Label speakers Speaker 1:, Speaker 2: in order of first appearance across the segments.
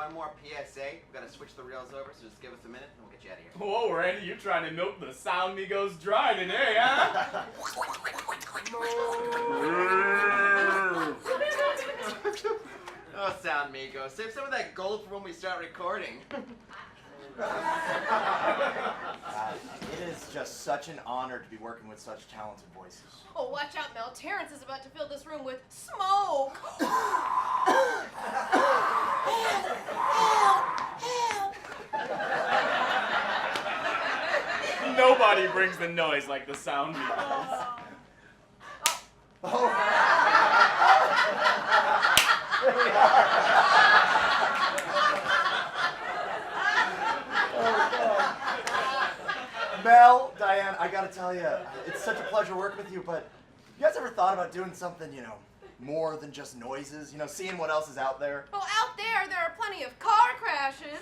Speaker 1: one more PSA. We've got to switch the reels over, so just give us a minute and we'll get you out of here.
Speaker 2: Whoa, Randy, you're trying to milk the sound Amigos dry today, huh?
Speaker 1: Oh, sound Migos. Save some of that gold for when we start recording.
Speaker 3: It is just such an honor to be working with such talented voices.
Speaker 4: Oh, watch out, Mel. Terrence is about to fill this room with smoke.
Speaker 2: Nobody brings the noise like the sound Amigos.
Speaker 3: Oh. Mel, Diane, I gotta tell you, it's such a pleasure working with you, but you guys ever thought about doing something, more than just noises? Seeing what else is out there?
Speaker 4: Oh, out there are plenty of car crashes.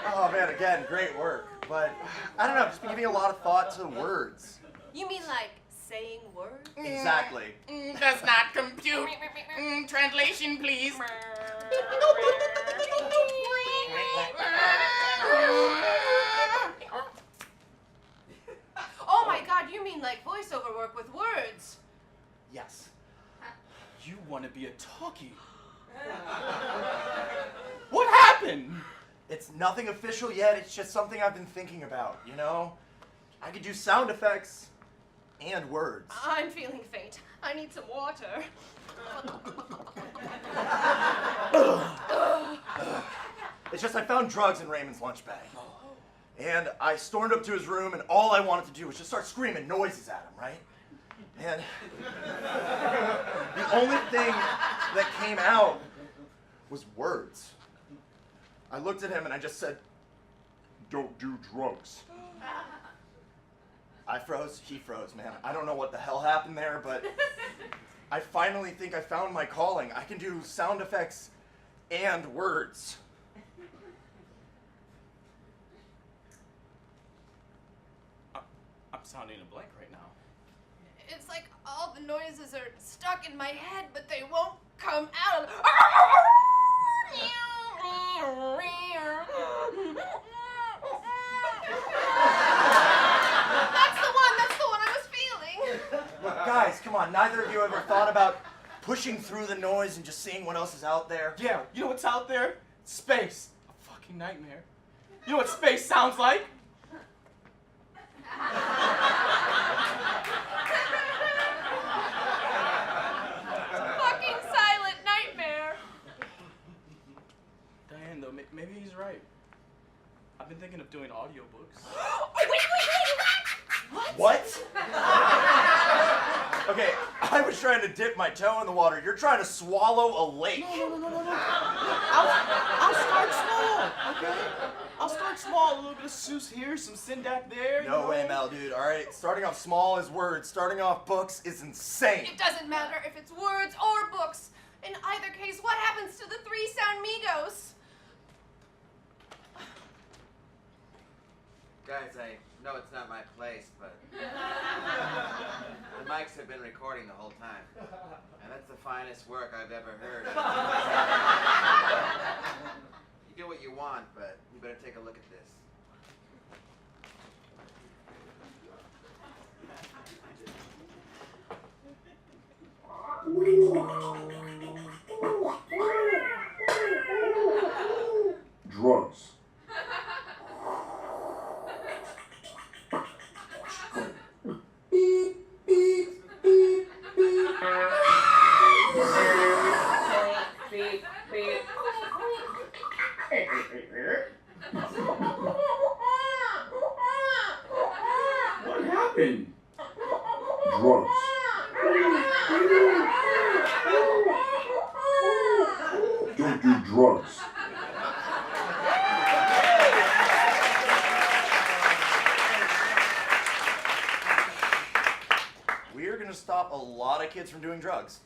Speaker 3: Oh man, again, great work. But, I don't know, just been giving a lot of thought to words.
Speaker 4: You mean like saying words?
Speaker 3: Exactly.
Speaker 2: Does not compute. Translation, please.
Speaker 4: Oh my God, you mean like voiceover work with words?
Speaker 3: Yes.
Speaker 2: You want to be a talkie. What happened?
Speaker 3: It's nothing official yet, it's just something I've been thinking about, I could do sound effects and words.
Speaker 4: I'm feeling faint. I need some water.
Speaker 3: It's just I found drugs in Raymond's lunch bag. And I stormed up to his room, and all I wanted to do was just start screaming noises at him, right? And the only thing that came out was words. I looked at him and I just said, "Don't do drugs." I froze, he froze, man. I don't know what the hell happened there, but I finally think I found my calling. I can do sound effects and words.
Speaker 2: I'm sounding a blank right now.
Speaker 4: It's like all the noises are stuck in my head, but they won't come out. That's the one I was feeling.
Speaker 3: Look, guys, come on. Neither of you ever thought about pushing through the noise and just seeing what else is out there?
Speaker 2: Yeah, you know what's out there? Space. A fucking nightmare. You know what space sounds like?
Speaker 4: Fucking silent nightmare.
Speaker 2: Diane, though, maybe he's right. I've been thinking of doing audiobooks.
Speaker 4: Wait.
Speaker 3: What? Okay, I was trying to dip my toe in the water. You're trying to swallow a lake.
Speaker 2: No. I'll start small, okay? I'll start small. A little bit of Seuss here, some Sindak there.
Speaker 3: No way, Mel, dude. All right, starting off small is words. Starting off books is insane.
Speaker 4: It doesn't matter if it's words or books. In either case, what happens to the 3 sound Migos?
Speaker 1: Guys, I know it's not my place, but the mics have been recording the whole time. And that's the finest work I've ever heard. You do what you want, but you better take a look at this.
Speaker 5: Drugs. What happened? Drugs. Don't do drugs.
Speaker 3: We're gonna stop a lot of kids from doing drugs.